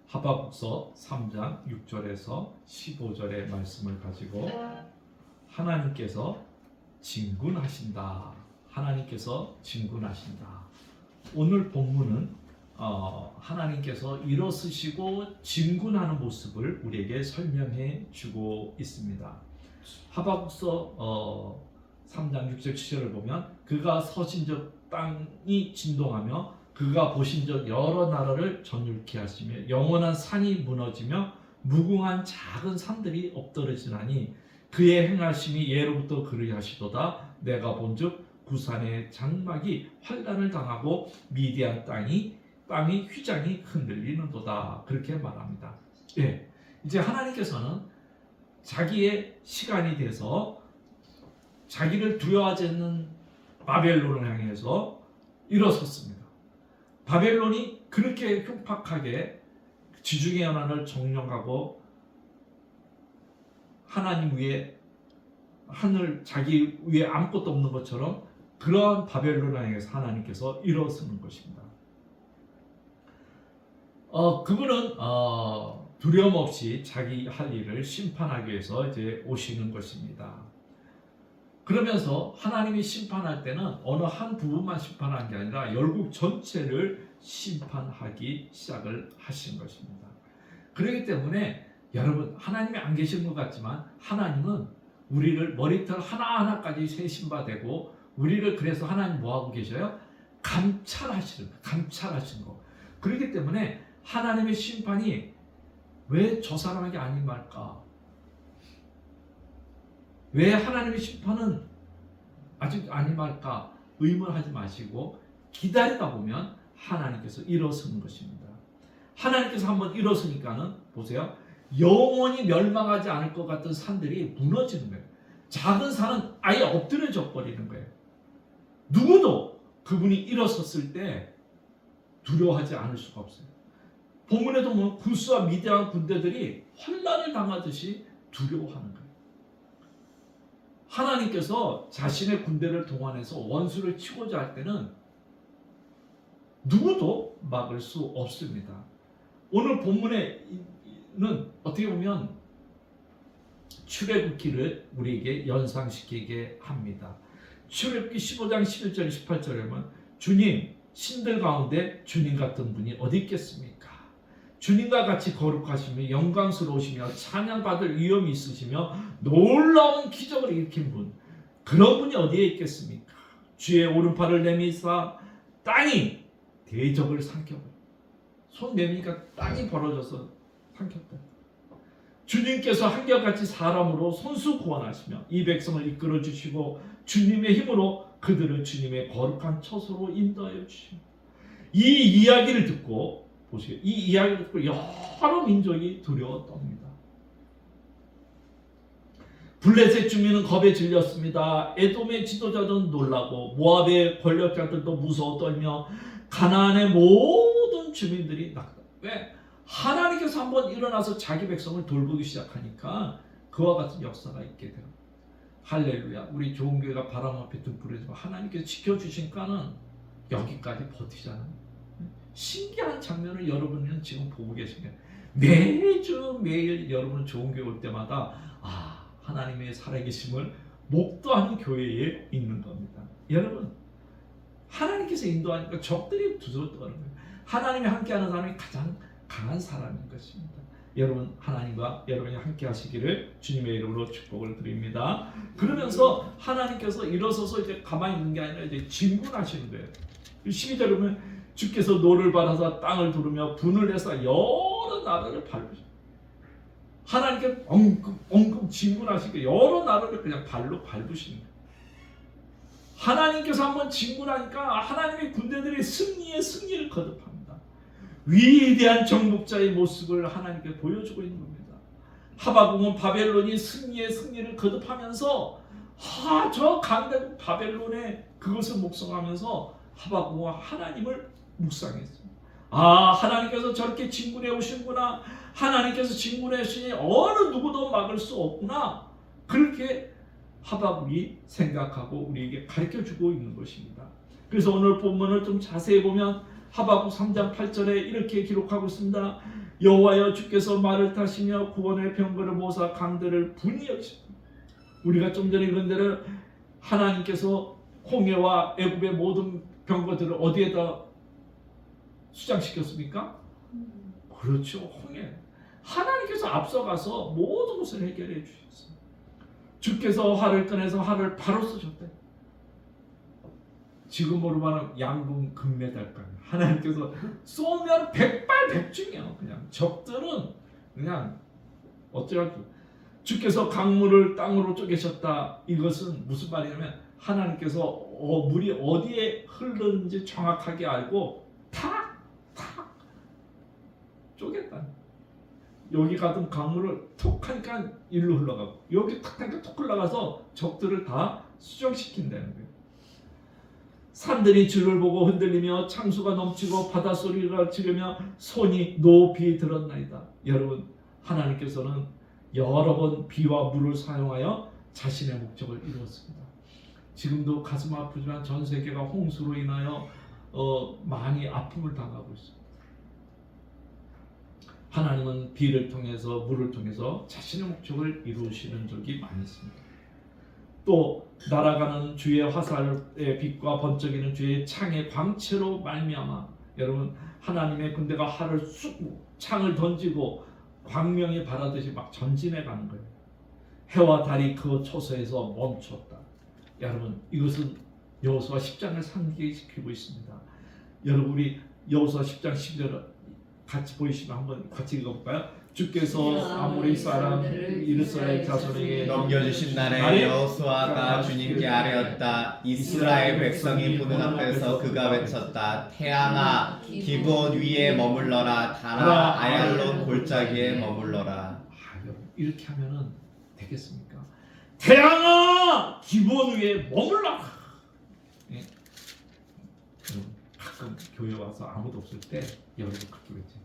하박국서 3장 6절에서 15절의 말씀을 가지고 하나님께서 진군하신다. 하나님께서 진군하신다. 오늘 본문은 하나님께서 일어서시고 진군하는 모습을 우리에게 설명해 주고 있습니다. 하박국서 3장 6절 7절을 보면 그가 서신적 땅이 진동하며 그가 보신적 여러 나라를 전율케 하시며 영원한 산이 무너지며 무궁한 작은 산들이 엎드러지나니 그의 행하심이 예로부터 그리하시도다. 내가 본즉 구산의 장막이 환란을 당하고 미디안 땅이 휘장이 흔들리는도다. 그렇게 말합니다. 예, 이제 하나님께서는 자기의 시간이 돼서 자기를 두려워하지 않는 바벨론을 향해서 일어섰습니다. 바벨론이 그렇게 흉팍하게 지중해 연안을 점령하고 하나님 위에 하늘 자기 위에 아무것도 없는 것처럼 그러한 바벨론을 향해서 하나님께서 일어서는 것입니다. 그분은 두려움 없이 자기 할 일을 심판하기 위해서 이제 오시는 것입니다. 그러면서 하나님이 심판할 때는 어느 한 부분만 심판한 게 아니라 열국 전체를 심판하기 시작을 하신 것입니다. 그렇기 때문에 여러분, 하나님이 안 계신 것 같지만 하나님은 우리를 머리털 하나하나까지 세심바 되고 우리를 그래서 하나님 뭐하고 계셔요? 감찰하시는 거, 감찰하시는 거. 그렇기 때문에 하나님의 심판이 왜 저 사람에게 안 임할까? 왜 하나님의 심판은 아직 안 임할까? 의문하지 마시고 기다리다 보면 하나님께서 일어서는 것입니다. 하나님께서 한번 일어서니까는 보세요. 영원히 멸망하지 않을 것 같은 산들이 무너지는 거예요. 작은 산은 아예 엎드려져 버리는 거예요. 누구도 그분이 일어섰을 때 두려워하지 않을 수가 없어요. 본문에도 보면 구스와 미디안 군대들이 환난을 당하듯이 두려워하는 거예요. 하나님께서 자신의 군대를 동원해서 원수를 치고자 할 때는 누구도 막을 수 없습니다. 오늘 본문에는 어떻게 보면 출애굽기를 우리에게 연상시키게 합니다. 출애굽기 15장 11절 18절에 보면 주님, 신들 가운데 주님 같은 분이 어디 있겠습니까? 주님과 같이 거룩하시며 영광스러우시며 찬양받을 위엄이 있으시며 놀라운 기적을 일으킨 분, 그런 분이 어디에 있겠습니까? 주의 오른팔을 내미사 땅이 대적을 삼켜버려. 손 내미니까 땅이 벌어져서 삼켰다. 주님께서 한결같이 사람으로 손수 구원하시며 이 백성을 이끌어 주시고 주님의 힘으로 그들을 주님의 거룩한 처소로 인도하여 주시고, 이 이야기를 듣고 보세요. 이 이야기를 듣고 여러 민족이 두려워 떱니다. 블레셋 주민은 겁에 질렸습니다. 에돔의 지도자들은 놀라고 모압의 권력자들도 무서워 떨며 가나안의 모든 주민들이 낙다. 왜? 하나님께서 한번 일어나서 자기 백성을 돌보기 시작하니까 그와 같은 역사가 있게 돼요. 할렐루야. 우리 좋은 교회가 바람 앞에 등불이지만 하나님께서 지켜주시니까는 여기까지 버티잖아요. 신기한 장면을 여러분은 지금 보고 계신 거예요. 매주 매일 여러분 좋은 교회 올 때마다 하나님의 살아계심을 목도하는 교회에 있는 겁니다. 여러분, 하나님께서 인도하니까 적들이 두서떠는 거예요. 하나님이 함께하는 사람이 가장 강한 사람인 것입니다. 여러분, 하나님과 여러분이 함께 하시기를 주님의 이름으로 축복을 드립니다. 그러면서 하나님께서 일어서서 이제 가만히 있는 게 아니라 이제 진군하시는 거예요. 12절에 보면 주께서 노를 바라사 땅을 두르며 분을 내서 여러 나라를 밟으셔. 하나님께 엉금 진군하시니까 여러 나라를 그냥 발로 밟으시는 거예요. 하나님께서 한번 진군하니까 하나님의 군대들이 승리를 거듭합니다. 위대한 정복자의 모습을 하나님께 보여주고 있는 겁니다. 하박국은 바벨론이 승리를 거듭하면서 저 강대국 바벨론의 그것을 묵상하면서 하박국은 하나님을 묵상했습니다. 하나님께서 저렇게 진군해 오시는구나. 하나님께서 진군해 오시니 어느 누구도 막을 수 없구나. 그렇게 하박국이 생각하고 우리에게 가르쳐주고 있는 것입니다. 그래서 오늘 본문을 좀 자세히 보면 하박국 3장 8절에 이렇게 기록하고 있습니다. 여호와여 주께서 말을 타시며 구원의 병거를 모사 강들을 분이 여기십니다. 우리가 좀 전에 읽은 대로 하나님께서 홍해와 애굽의 모든 병거들을 어디에다 수장시켰습니까? 그렇죠, 홍해. 하나님께서 앞서가서 모든 것을 해결해 주셨어요. 주께서 활을 꺼내서 활을 바로 쏘셨대. 지금으로 말하면 양궁 금메달감. 하나님께서 쏘면 백발백중이야. 그냥 적들은 그냥 어쩌라고. 주께서 강물을 땅으로 쪼개셨다. 이것은 무슨 말이냐면 하나님께서 물이 어디에 흐르는지 정확하게 알고 탁 쪼갰다. 여기 가던 강물을 톡 하니까 일로 흘러가고 여기 탁 하니까 톡 흘러가서 적들을 다 수정시킨다는 거예요. 산들이 주를 보고 흔들리며 창수가 넘치고 바닷소리가 지르며 손이 높이 들었나이다. 여러분, 하나님께서는 여러 번 비와 물을 사용하여 자신의 목적을 이루었습니다. 지금도 가슴 아프지만 전 세계가 홍수로 인하여 많이 아픔을 당하고 있습니다. 하나님은 비를 통해서 물을 통해서 자신의 목적을 이루시는 적이 많이 있습니다. 또 날아가는 주의 화살의 빛과 번쩍이는 주의 창의 광채로 말미암아 여러분 하나님의 군대가 활을 쏘고 창을 던지고 광명이 바라듯이 막 전진해 가는 거예요. 해와 달이 그 초서에서 멈췄다. 여러분 이것은 여호수아 10장을 상기시키고 있습니다. 여러분 우리 여호수아 10장 11절 같이 보이시면 한번 같이 읽어볼까요? 주께서 아모리 사람 이스라엘 자손에게 넘겨주신 날에 여호수아가 주님께 아뢰었다. 이스라엘 백성이 보는 앞에서 그가 외쳤다. 태양아 기브온 위에 머물러라. 달아 아얄론 골짜기에 머물러라. 이렇게 하면은 되겠습니까? 태양아 기브온 위에 머물러라. 예? 가끔 교회 와서 아무도 없을 때 여러분 그렇게 외치.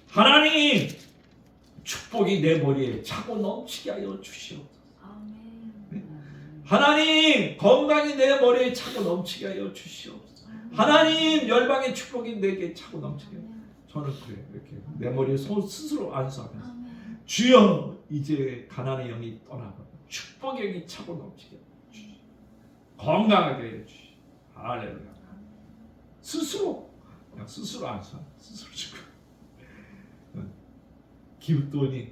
하나님 축복이 내 머리에 차고 넘치게 하여 주시옵소서. 네? 하나님 건강이 내 머리에 차고 넘치게 하여 주시옵소서. 하나님 열방의 축복이 내게 차고 넘치게. 저는 그래요. 이렇게 내 머리에 손 스스로 안수하면서 주여 이제 가난의 영이 떠나고 축복의 영이 차고 넘치게 해주시옵소서. 건강하게 해주시옵소서. 할렐루야. 스스로 그냥 스스로 안수하면 스스로 주고 기브온이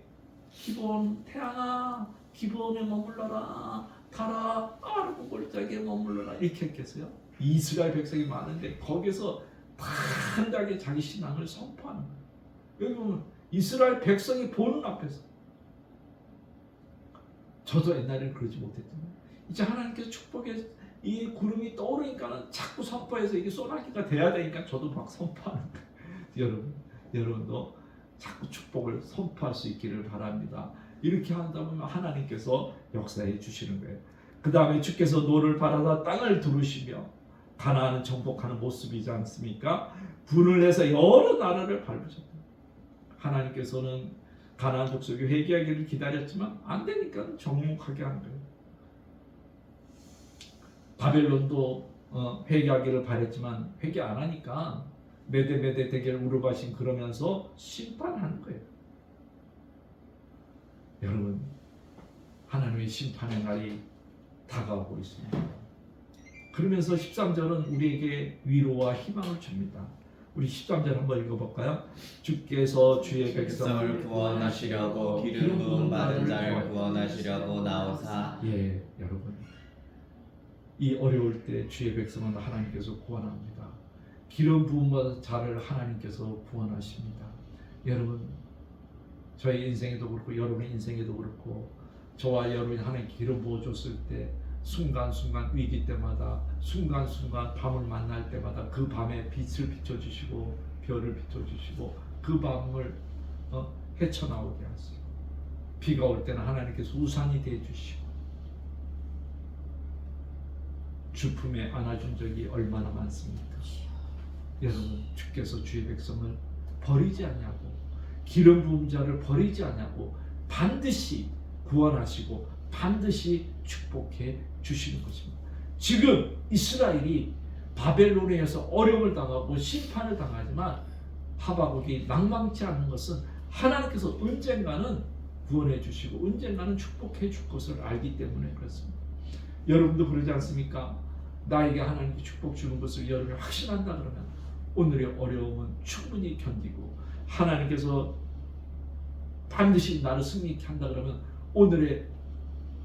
기브온 태양아 기브온에 머물러라 달아 아르고 골짜기에 머물러라 이렇게 했겠어요? 이스라엘 백성이 많은데 거기서 단단하게 자기 신앙을 선포하는 거예요. 여기 보면 이스라엘 백성이 보는 앞에서 저도 옛날에는 그러지 못했지만 이제 하나님께서 축복의 이 구름이 떠오르니까는 자꾸 선포해서 이게 소나기가 돼야 되니까 저도 막 선포하는 거예요. 여러분도 자꾸 축복을 선포할 수 있기를 바랍니다. 이렇게 한다 보면 하나님께서 역사해 주시는 거예요. 그 다음에 주께서 노를 바라다 땅을 두르시며 가나안을 정복하는 모습이지 않습니까? 분을 내서 여러 나라를 밟으셨다. 하나님께서는 가나안 족속이 회개하기를 기다렸지만 안 되니까 정복하게 한 거예요. 바벨론도 회개하기를 바랬지만 회개 안 하니까 메데 대결 우르바신 그러면서 심판하는 거예요. 여러분 하나님의 심판의 날이 다가오고 있습니다. 그러면서 13절은 우리에게 위로와 희망을 줍니다. 우리 13절 한번 읽어볼까요? 주께서 주의 백성을 구원하시려고 기름 부음 받은 자를 구원하시려고 나오사. 예, 여러분 이 어려울 때 주의 백성은 하나님께서 구원합니다. 기름 부음 받은 자를 하나님께서 구원하십니다. 여러분 저의 인생에도 그렇고 여러분의 인생에도 그렇고 저와 여러분이 하나님 기름 부어줬을 때 순간순간 위기 때마다 순간순간 밤을 만날 때마다 그 밤에 빛을 비춰주시고 별을 비춰주시고 그 밤을 헤쳐나오게 하세요. 비가 올 때는 하나님께서 우산이 되어주시고 주품에 안아준 적이 얼마나 많습니까? 여러분 주께서 주의 백성을 버리지 않냐고 기름 부은 자를 버리지 않냐고 반드시 구원하시고 반드시 축복해 주시는 것입니다. 지금 이스라엘이 바벨론에 의해서 어려움을 당하고 심판을 당하지만 하박국이 낭망치 않는 것은 하나님께서 언젠가는 구원해 주시고 언젠가는 축복해 줄 것을 알기 때문에 그렇습니다. 여러분도 그러지 않습니까? 나에게 하나님이 축복 주는 것을 여러분이 확신한다 그러면 오늘의 어려움은 충분히 견디고 하나님께서 반드시 나를 승리케 한다 그러면 오늘의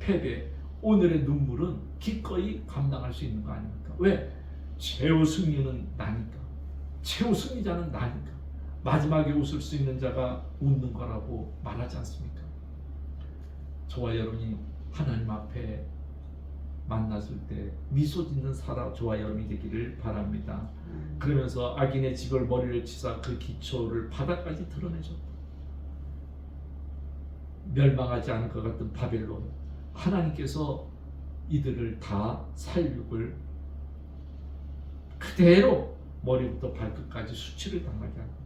패배, 오늘의 눈물은 기꺼이 감당할 수 있는 거 아닙니까? 왜? 최후 승리는 나니까. 최후 승리자는 나니까. 마지막에 웃을 수 있는 자가 웃는 거라고 말하지 않습니까? 저와 여러분이 하나님 앞에 만났을 때 미소 짓는 저와 여러분이 되기를 바랍니다. 그러면서 악인의 집을 머리를 치사 그 기초를 바닥까지 드러내셨다. 멸망하지 않을 것 같은 바벨론, 하나님께서 이들을 다 살육을 그대로 머리부터 발끝까지 수치를 당하게 합니다.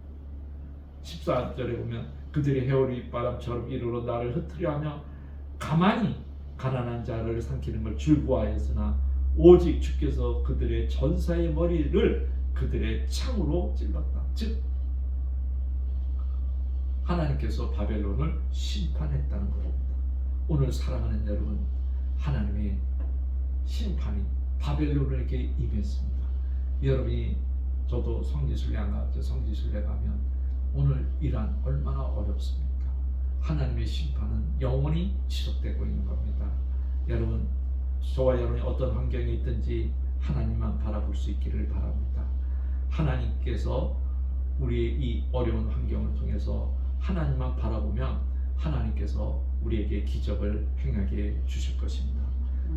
14절에 보면 그들이 해오리 바람처럼 이르러 나를 흩트려 하며 가만히 가난한 자를 삼키는 걸 즐거워하였으나 오직 주께서 그들의 전사의 머리를 그들의 창으로 찔렀다. 즉 하나님께서 바벨론을 심판했다는 것입니다. 오늘 사랑하는 여러분, 하나님의 심판이 바벨론에게 임했습니다. 여러분이 저도 성지순례 안 가죠. 성지순례 가면 오늘 이란 얼마나 어렵습니까? 하나님의 심판은 영원히 지속되고 있는 겁니다. 여러분, 저와 여러분이 어떤 환경에 있든지 하나님만 바라볼 수 있기를 바랍니다. 하나님께서 우리의 이 어려운 환경을 통해서 하나님만 바라보면 하나님께서 우리에게 기적을 행하게 주실 것입니다.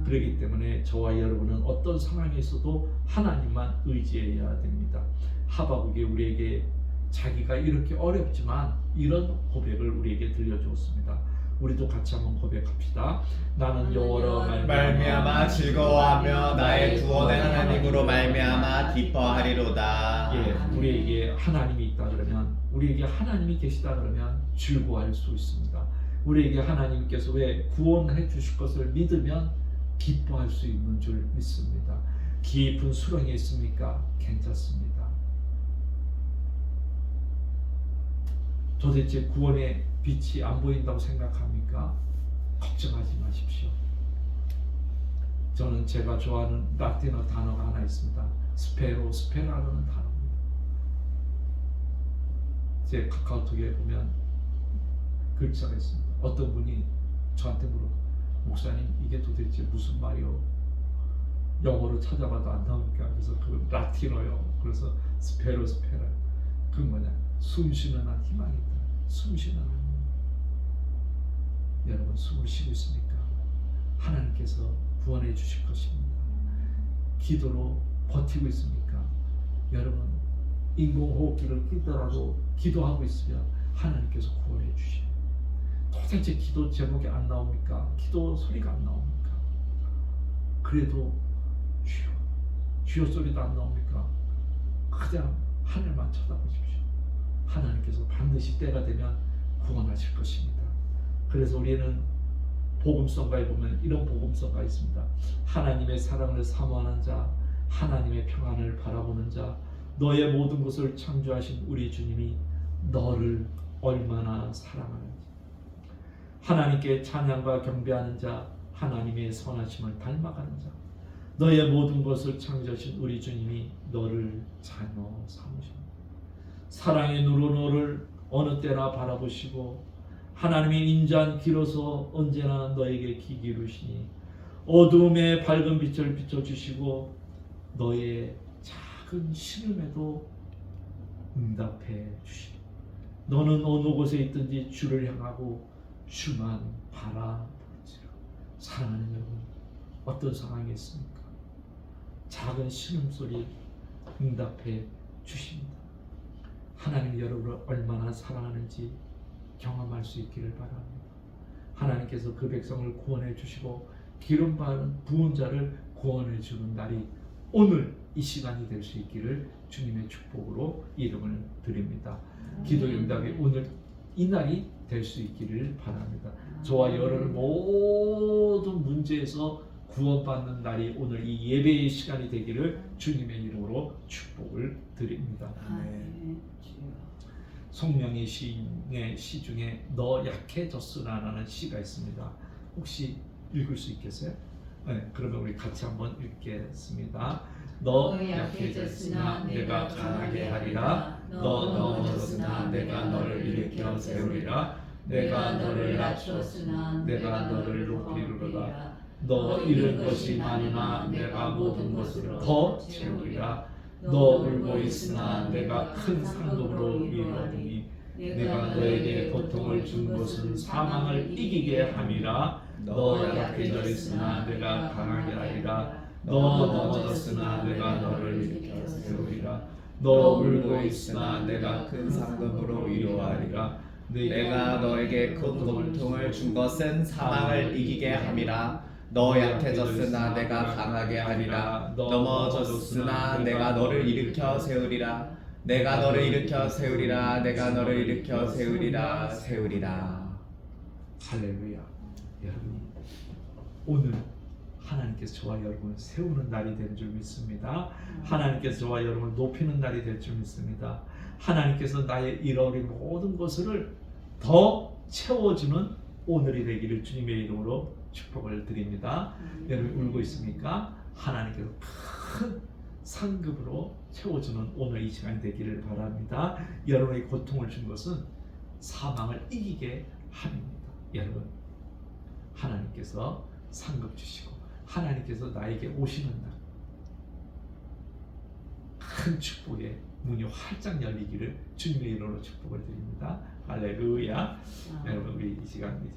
그렇기 때문에 저와 여러분은 어떤 상황에 있어도 하나님만 의지해야 됩니다. 하박국이 우리에게 자기가 이렇게 어렵지만 이런 고백을 우리에게 들려주었습니다. 우리도 같이 한번 고백합시다. 나는 여호와로 말미암아 즐거워하며 나의 구원의 하나님으로 말미암아 기뻐하리로다. 예, 우리에게 하나님이 있다 그러면, 우리에게 하나님이 계시다 그러면 즐거워할 수 있습니다. 우리에게 하나님께서 왜 구원해 주실 것을 믿으면 기뻐할 수 있는 줄 믿습니다. 깊은 수렁에 있습니까? 괜찮습니다. 도대체 구원의 빛이 안 보인다고 생각합니까? 걱정하지 마십시오. 저는 제가 좋아하는 라틴어 단어가 하나 있습니다. 스페라라는 단어입니다. 제 카카오톡에 보면 글자가 있습니다. 어떤 분이 저한테 물어요. 목사님, 이게 도대체 무슨 말이요? 영어로 찾아봐도 안 나오니까. 그래서 그건 라틴어요. 그래서 스페라. 그건 뭐냐? 숨쉬는 한 희망이 있다. 숨쉬는 한 희망. 여러분, 숨을 쉬고 있습니까? 하나님께서 구원해 주실 것입니다. 기도로 버티고 있습니까? 여러분, 인공호흡기를 끼더라도 기도하고 있으면 하나님께서 구원해 주셔요. 도대체 기도 제목이 안 나옵니까? 기도 소리가 안 나옵니까? 그래도 주여 소리도 안 나옵니까? 그냥 하늘만 쳐다보십시오. 하나님께서 반드시 때가 되면 구원하실 것입니다. 그래서 우리는 복음성가에 보면 이런 복음성가 있습니다. 하나님의 사랑을 사모하는 자, 하나님의 평안을 바라보는 자, 너의 모든 것을 창조하신 우리 주님이 너를 얼마나 사랑하는지. 하나님께 찬양과 경배하는 자, 하나님의 선하심을 닮아가는 자, 너의 모든 것을 창조하신 우리 주님이 너를 자녀 삼으십니다. 사랑의 눈으로 너를 어느 때나 바라보시고 하나님의 인자한 길어서 언제나 너에게 귀 기울이시니 어두움에 밝은 빛을 비춰주시고 너의 작은 신음에도 응답해 주시니 너는 어느 곳에 있든지 주를 향하고 주만 바라볼지라. 사랑하는 여러분, 어떤 상황이 있습니까? 작은 신음소리 응답해 주십니다. 하나님 여러분을 얼마나 사랑하는지 경험할 수 있기를 바랍니다. 하나님께서 그 백성을 구원해 주시고 기름 바른 부은 자를 구원해 주는 날이 오늘 이 시간이 될 수 있기를 주님의 축복으로 이름을 드립니다. 기도 응답이 오늘 이 날이 될 수 있기를 바랍니다. 저와 여러분 모든 문제에서 구원받는 날이 오늘 이 예배의 시간이 되기를 주님의 이름으로 축복을 드립니다. 아멘. 송명희 시인의 시 중에 너 약해졌으나라는 시가 있습니다. 혹시 읽을 수 있겠어요? 네, 그러면 우리 같이 한번 읽겠습니다. 너 약해졌으나 내가 강하게 하리라. 너 넘어졌으나 내가 너를 일으켜 세우리라. 내가 너를 낮추었으나 내가 너를 높이리로다. 너 잃은 것이 많으나 내가 모든 것을 더 채우리라. 너 울고 있으나 내가 큰 상급으로 위로하리니 내가 너에게 고통을 준 것은 사망을 이기게 함이라. 너 약해져 있으나 내가 강하게 하리라. 너 넘어졌으나 내가 너를 일으켜 세우리라. 너 울고 있으나 내가 큰 상급으로 위로하리라. 내가 너에게 큰 고통을 준 것은 사망을 이기게 함이라. 너 약해졌으나 내가 강하게 하리라. 넘어졌으나 내가 너를 일으켜 세우리라. 내가 너를 일으켜 세우리라. 내가 너를 일으켜 세우리라. 세우리라. 할렐루야. 여러분, 오늘 하나님께서 저와 여러분을 세우는 날이 될 줄 믿습니다. 하나님께서 저와 여러분을 높이는 날이 될 줄 믿습니다. 하나님께서 나의 잃어버린 모든 것을 더 채워주는 오늘이 되기를 주님의 이름으로 축복을 드립니다. 여러분 울고 있습니까? 하나님께서 큰 상급으로 채워주는 오늘 이 시간이 되기를 바랍니다. 여러분의 고통을 준 것은 사망을 이기게 함입니다. 여러분, 하나님께서 상급 주시고 하나님께서 나에게 오시는 날 큰 축복의 문이 활짝 열리기를 주님의 이름으로 축복을 드립니다. 할렐루야. 여러분, 우리 이 시간 이제